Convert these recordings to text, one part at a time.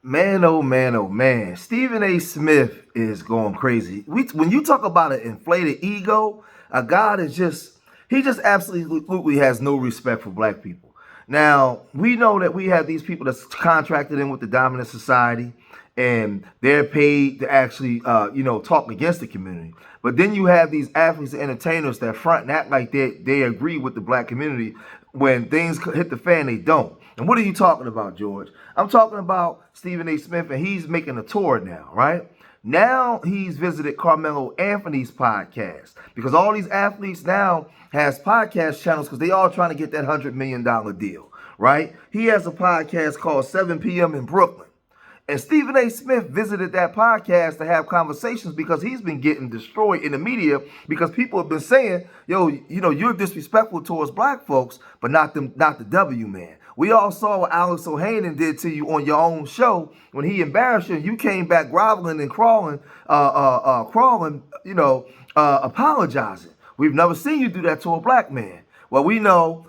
Man, oh man, oh man. Stephen A. Smith is going crazy. When you talk about an inflated ego, a guy that he just absolutely has no respect for black people. Now, we know that we have these people that's contracted in with the dominant society and they're paid to actually, talk against the community. But then you have these athletes and entertainers that front and act like they agree with the black community. When things hit the fan, they don't. And what are you talking about, George? I'm talking about Stephen A. Smith, and he's making a tour now, right? Now he's visited Carmelo Anthony's podcast because all these athletes now has podcast channels because they all trying to get that $100 million deal, right? He has a podcast called 7 p.m. in Brooklyn. And Stephen A. Smith visited that podcast to have conversations because he's been getting destroyed in the media because people have been saying, yo, you're disrespectful towards black folks, but not the W man. We all saw what Alex O'Hannon did to you on your own show when he embarrassed you. You came back groveling and crawling, apologizing. We've never seen you do that to a black man. Well, we know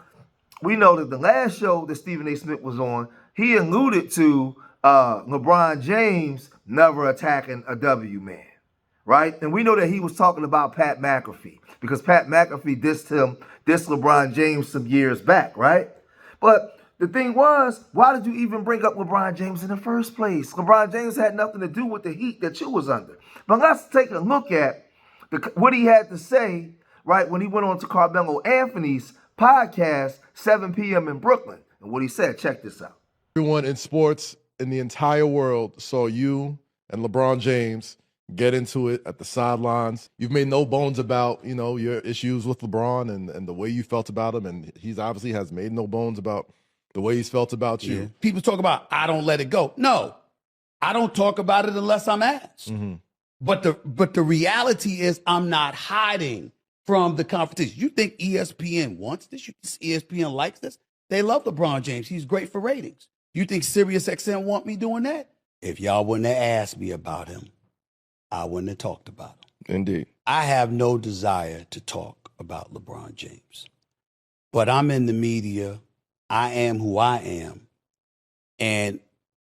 that the last show that Stephen A. Smith was on, he alluded to LeBron James never attacking a W man, right? And we know that he was talking about Pat McAfee because Pat McAfee dissed LeBron James some years back, right? But the thing was, why did you even bring up LeBron James in the first place? LeBron James had nothing to do with the heat that you was under. But let's take a look at what he had to say, right, when he went on to Carmelo Anthony's podcast, 7 p.m. in Brooklyn. And what he said, check this out. Everyone in sports in the entire world saw you and LeBron James get into it at the sidelines. You've made no bones about, your issues with LeBron and the way you felt about him. And he's obviously has made no bones about the way he's felt about you. Yeah. People talk about, I don't let it go. No, I don't talk about it unless I'm asked. Mm-hmm. But the reality is I'm not hiding from the confrontation. You think ESPN wants this? You think ESPN likes this? They love LeBron James. He's great for ratings. You think SiriusXM want me doing that? If y'all wouldn't have asked me about him, I wouldn't have talked about him. Indeed. I have no desire to talk about LeBron James. But I'm in the media. I am who I am. And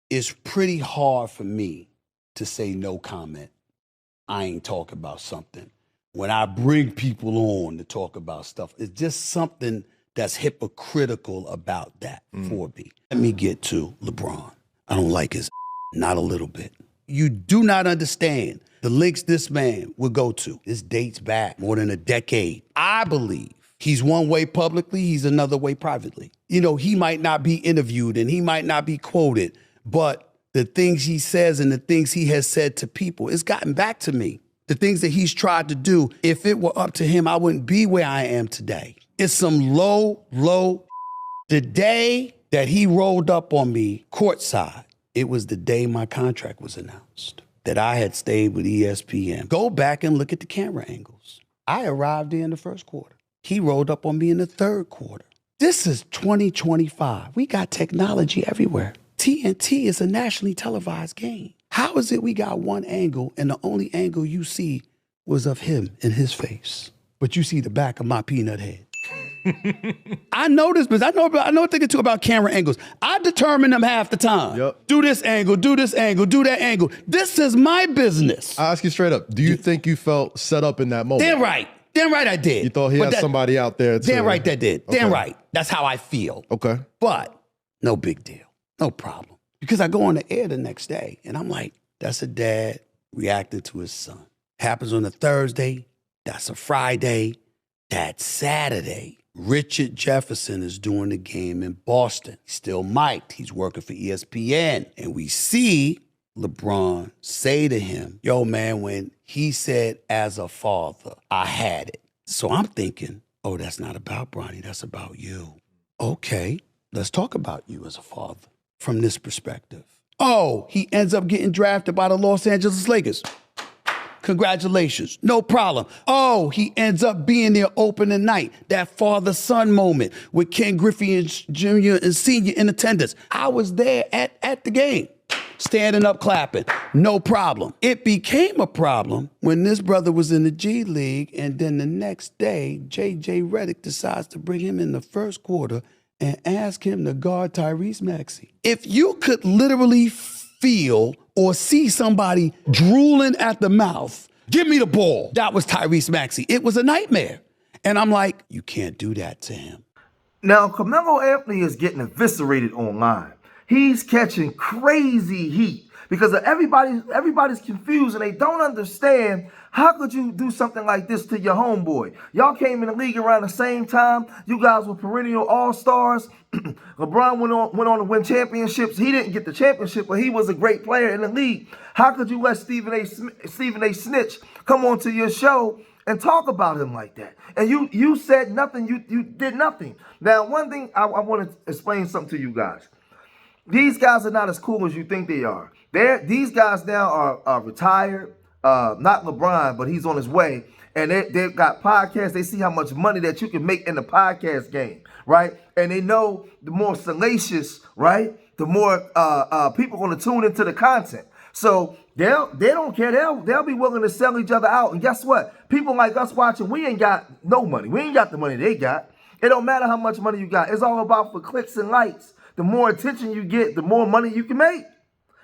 it's pretty hard for me to say no comment. I ain't talking about something. When I bring people on to talk about stuff, it's just something that's hypocritical about that for me. Let me get to LeBron. I don't like his not a little bit. You do not understand the links this man will go to. This dates back more than a decade. I believe he's one way publicly, he's another way privately. He might not be interviewed and he might not be quoted, but the things he says and the things he has said to people, it's gotten back to me. The things that he's tried to do, if it were up to him, I wouldn't be where I am today. It's some low. The day that he rolled up on me courtside, it was the day my contract was announced, that I had stayed with ESPN. Go back and look at the camera angles. I arrived there in the first quarter. He rolled up on me in the third quarter. This is 2025. We got technology everywhere. TNT is a nationally televised game. How is it we got one angle and the only angle you see was of him and his face, but you see the back of my peanut head? I know this, but I know a thing or two about camera angles. I determine them half the time. Yep. Do this angle, do this angle, do that angle. This is my business. I ask you straight up, do you think you felt set up in that moment? Damn right I did. You thought he had somebody out there to... Damn right that did. Okay. Damn right. That's how I feel. Okay. But no big deal. No problem. Because I go on the air the next day and I'm like, that's a dad reacting to his son. Happens on a Thursday. That's a Friday. That's Saturday. Richard Jefferson is doing the game in Boston. He's still mic'd. He's working for ESPN. And we see LeBron say to him, yo, man, when he said, as a father, I had it. So I'm thinking, oh, that's not about Bronny. That's about you. Okay, let's talk about you as a father from this perspective. Oh, he ends up getting drafted by the Los Angeles Lakers. Congratulations, no problem. Oh, he ends up being there opening night, that father-son moment with Ken Griffey Jr. and Sr. in attendance. I was there at the game, standing up, clapping, no problem. It became a problem when this brother was in the G League, and then the next day, J.J. Redick decides to bring him in the first quarter and ask him to guard Tyrese Maxey. If you could literally feel or see somebody drooling at the mouth, give me the ball. That was Tyrese Maxey. It was a nightmare. And I'm like, you can't do that to him. Now, Carmelo Anthony is getting eviscerated online. He's catching crazy heat because everybody's confused and they don't understand how could you do something like this to your homeboy. Y'all came in the league around the same time. You guys were perennial all-stars. LeBron went on to win championships. He didn't get the championship, but he was a great player in the league. How could you let Stephen A. Snitch come onto your show and talk about him like that? And you said nothing. You did nothing. Now, one thing I want to explain something to you guys. These guys are not as cool as you think they are. These guys now are retired. Not LeBron, but he's on his way. And they've got podcasts. They see how much money that you can make in the podcast game, right? And they know the more salacious, right, the more people are going to tune into the content. So they don't care. They'll be willing to sell each other out. And guess what? People like us watching, we ain't got no money. We ain't got the money they got. It don't matter how much money you got. It's all about for clicks and likes. The more attention you get, the more money you can make.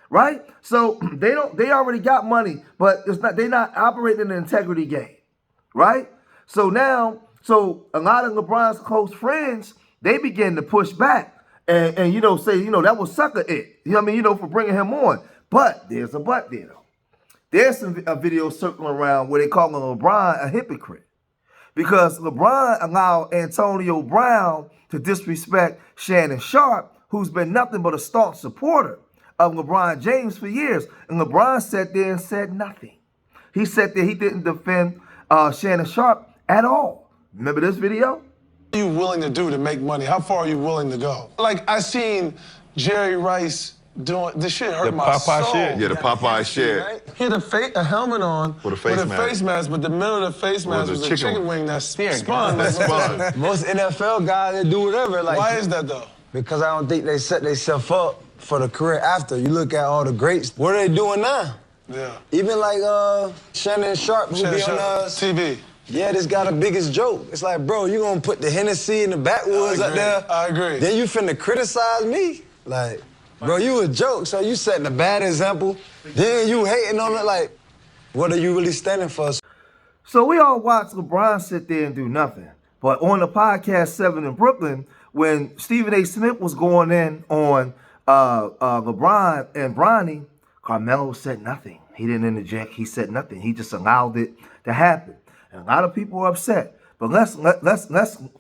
Right? So they already got money, but they're not operating in the integrity game. Right? So now, a lot of LeBron's close friends, they begin to push back and say, that was sucker it. You know what I mean? For bringing him on. But there's a but there though. There's a video circling around where they call LeBron a hypocrite. Because LeBron allowed Antonio Brown to disrespect Shannon Sharp, who's been nothing but a staunch supporter of LeBron James for years. And LeBron sat there and said nothing. He sat there, he didn't defend Shannon Sharp at all. Remember this video? What are you willing to do to make money? How far are you willing to go? Like, I seen Jerry Rice doing, this shit hurt my soul. Shit. Yeah, the Popeye shit. Right? He had a helmet on with a face mask, but the middle of the face mask was a chicken wing that spun. Most NFL guys, they do whatever. Like, why is that though? Because I don't think they set themselves up for the career after. You look at all the greats, what are they doing now? Yeah. Even like Shannon Sharp, who be on TV. Yeah, this guy the biggest joke. It's like, bro, you gonna put the Hennessy in the backwoods up there? I agree. Then you finna criticize me? Like, bro, you a joke, so you setting a bad example. Then you hating on it, like, what are you really standing for? So we all watch LeBron sit there and do nothing. But on the podcast 7 in Brooklyn, when Stephen A. Smith was going in on LeBron and Bronny, Carmelo said nothing. He didn't interject. He said nothing. He just allowed it to happen. And a lot of people are upset. But let's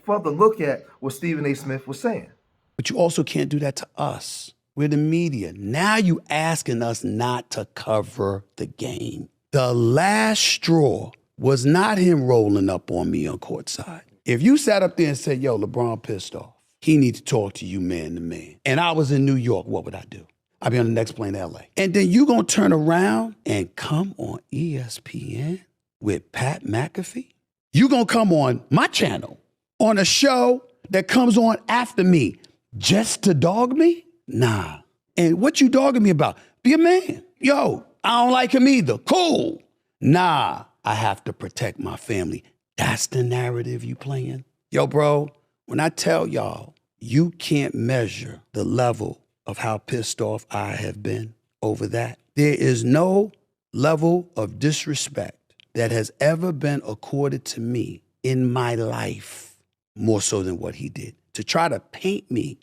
further look at what Stephen A. Smith was saying. But you also can't do that to us. We're the media. Now you asking us not to cover the game. The last straw was not him rolling up on me on courtside. If you sat up there and said, yo, LeBron pissed off, he need to talk to you man to man, and I was in New York, what would I do? I'd be on the next plane to LA. And then you gonna turn around and come on ESPN with Pat McAfee? You gonna come on my channel on a show that comes on after me just to dog me? Nah. And what you dogging me about? Be a man. Yo, I don't like him either. Cool. Nah, I have to protect my family. That's the narrative you playing? Yo, bro, when I tell y'all, you can't measure the level of how pissed off I have been over that. There is no level of disrespect that has ever been accorded to me in my life more so than what he did. To try to paint me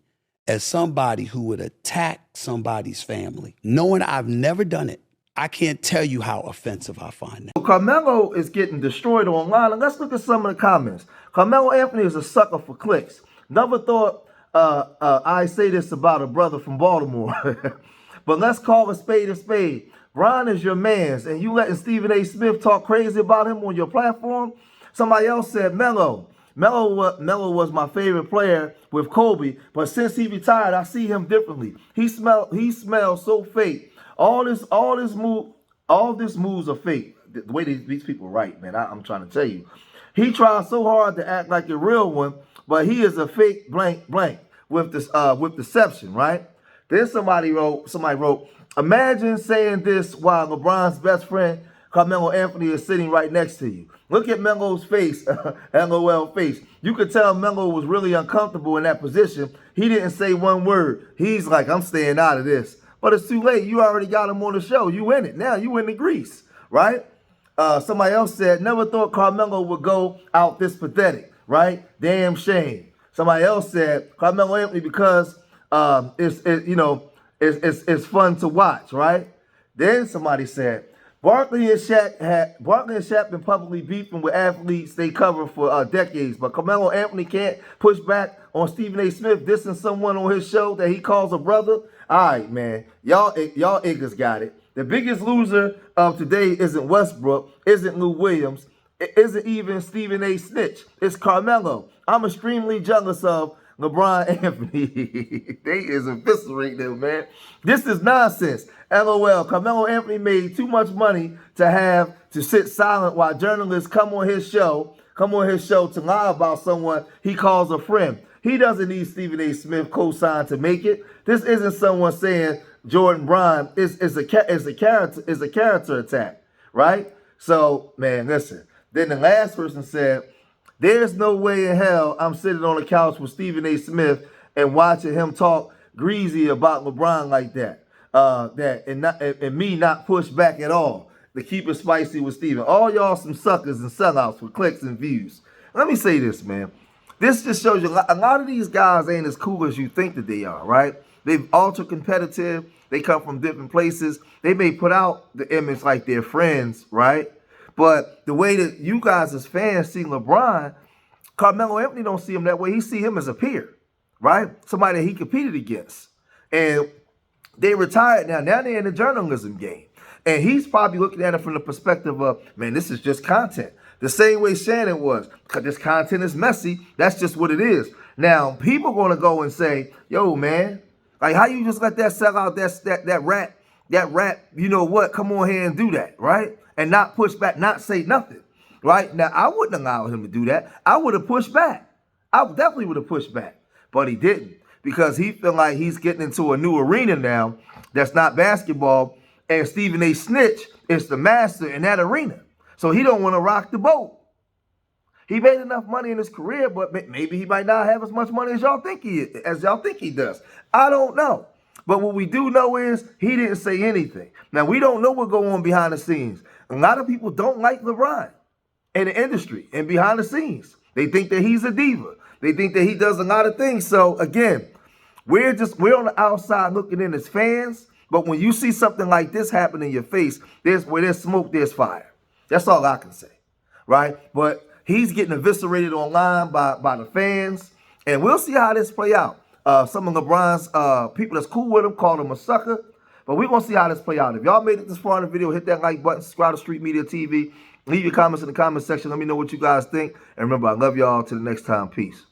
as somebody who would attack somebody's family, knowing I've never done it, I can't tell you how offensive I find that. Carmelo is getting destroyed online, and let's look at some of the comments. Carmelo Anthony is a sucker for clicks. Never thought I say this about a brother from Baltimore, but let's call a spade a spade. Ron is your man's, and you letting Stephen A. Smith talk crazy about him on your platform? Somebody else said Melo. Melo was my favorite player with Kobe, but since he retired, I see him differently. He smells so fake. All this moves are fake. The way these people write, man, I'm trying to tell you. He tries so hard to act like a real one, but he is a fake blank with deception, right? Then somebody wrote, imagine saying this while LeBron's best friend, Carmelo Anthony, is sitting right next to you. Look at Melo's face, LOL face. You could tell Melo was really uncomfortable in that position. He didn't say one word. He's like, I'm staying out of this. But it's too late. You already got him on the show. You in it. Now you in the grease, right? Somebody else said, never thought Carmelo would go out this pathetic, right? Damn shame. Somebody else said, Carmelo Anthony because it's fun to watch, right? Then somebody said, Barkley and Shaq been publicly beefing with athletes they cover for decades, but Carmelo Anthony can't push back on Stephen A. Smith dissing someone on his show that he calls a brother. All right, man, y'all niggas got it. The biggest loser of today isn't Westbrook, isn't Lou Williams, it isn't even Stephen A. Snitch. It's Carmelo. I'm extremely jealous of LeBron Anthony. They is eviscerating them, man. This is nonsense. LOL. Carmelo Anthony made too much money to have to sit silent while journalists come on his show to lie about someone he calls a friend. He doesn't need Stephen A. Smith co-sign to make it. This isn't someone saying Jordan Bryan is a character attack, right? So, man, listen. Then the last person said, there's no way in hell I'm sitting on the couch with Stephen A. Smith and watching him talk greasy about LeBron like that. And me not push back at all to keep it spicy with Stephen. All y'all some suckers and sellouts for clicks and views. Let me say this, man. This just shows you a lot of these guys ain't as cool as you think that they are, right? They're ultra competitive. They come from different places. They may put out the image like they're friends, right? But the way that you guys as fans see LeBron, Carmelo Anthony don't see him that way. He see him as a peer, right? Somebody that he competed against. And they retired now. Now they're in the journalism game. And he's probably looking at it from the perspective of, man, this is just content. The same way Shannon was. Because this content is messy. That's just what it is. Now, people are going to go and say, yo, man, like how you just let that sell out that rap, you know what, come on here and do that, right? And not push back, not say nothing, right? Now, I wouldn't allow him to do that. I would have pushed back. I definitely would have pushed back. But he didn't because he feel like he's getting into a new arena now that's not basketball, and Stephen A. Snitch is the master in that arena. So he don't want to rock the boat. He made enough money in his career, but maybe he might not have as much money as y'all think he does. I don't know. But what we do know is he didn't say anything. Now, we don't know what goes on behind the scenes. A lot of people don't like LeBron in the industry and behind the scenes. They think that he's a diva. They think that he does a lot of things. So, again, we're on the outside looking in as fans. But when you see something like this happen in your face, where there's smoke, there's fire. That's all I can say, right? But he's getting eviscerated online by the fans. And we'll see how this play out. Some of LeBron's people that's cool with him called him a sucker. But we're going to see how this play out. If y'all made it this far in the video, hit that like button, subscribe to Street Media TV. Leave your comments in the comment section. Let me know what you guys think. And remember, I love y'all. Till the next time. Peace.